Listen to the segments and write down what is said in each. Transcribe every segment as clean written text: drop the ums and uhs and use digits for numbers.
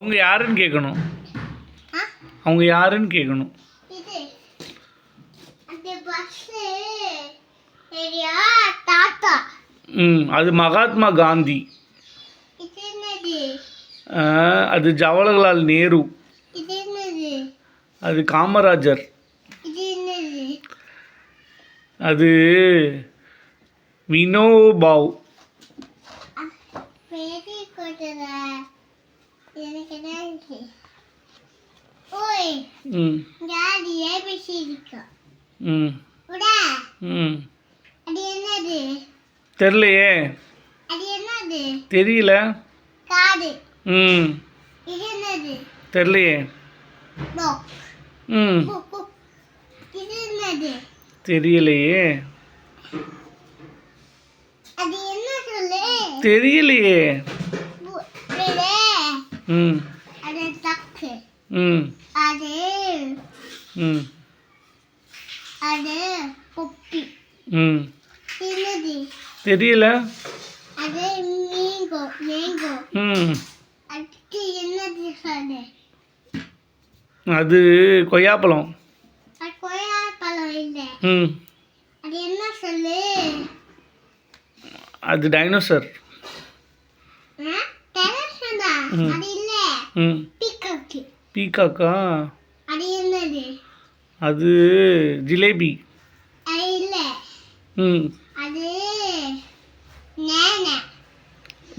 அவங்க யாருன்னு கேட்கணும். அவங்க யாருன்னு கேட்கணும். அது மகாத்மா காந்தி. அது ஜவஹர்லால் நேரு. அது காமராஜர். அது வினோபாவ். தெரியலையே. தெரியல. தெரியலையே. தெரியலையே. தெரியலையே. தெரியல. அது கொய்யாப்பழம். அது டைனோசர். பீகாக்கா. அது ஜிலேபி.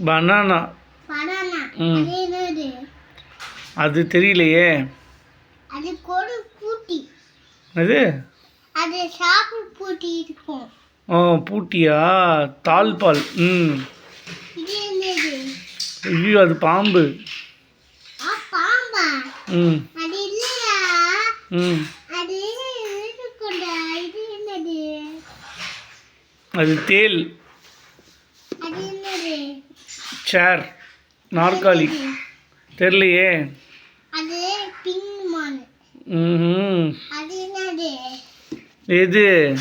பனானா. அது தெரியலையே. பூட்டியா? தாழ்பால். ஐயோ, அது பாம்பு. அது தேல். சேர், நாற்காலி. தெரியலையே. எது?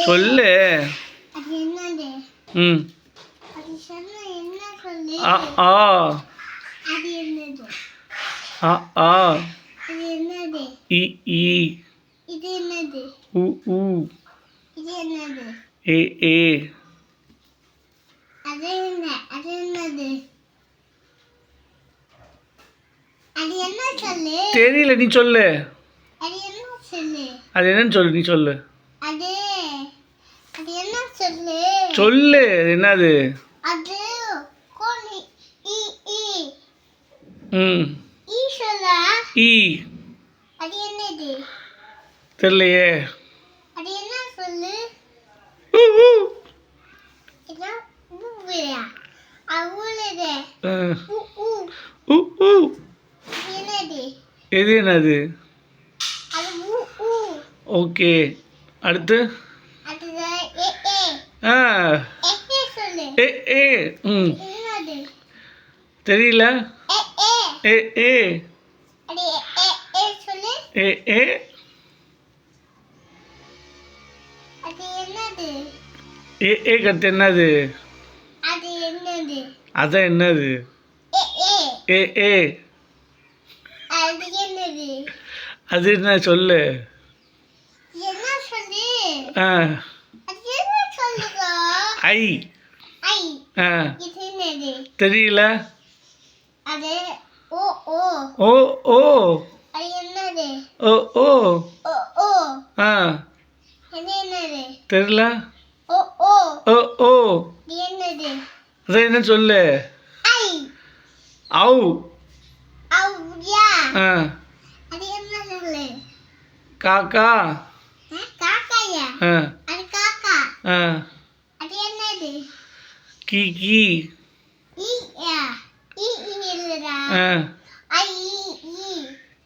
சொல்லு. ஆ ஆ ஆ ஆ இ ஈ உ ஊ ஏ ஏ. தெரியல, நீ சொல்லு. அது என்னன்னு சொல்லு, நீ சொல்லு. சொல்லு, என்னது? ஈ. தெரியலையே. எது என்னது? ஓகே, அடுத்து. ஏ ஏ. தெரியல. ஏ ஏ ஏ ஏ. ஏ ஏ கத்து என்னது? அதான் என்னது? ஏ ஏ. அது என்ன சொல்லு. ஐ. தெரியல. ஓ ஓ ஓ ஓ. தெரியல. ஓ ஓ. அதான் என்ன சொல்லு. ஔ. காக்கா. கீ கீ.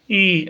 ஈ.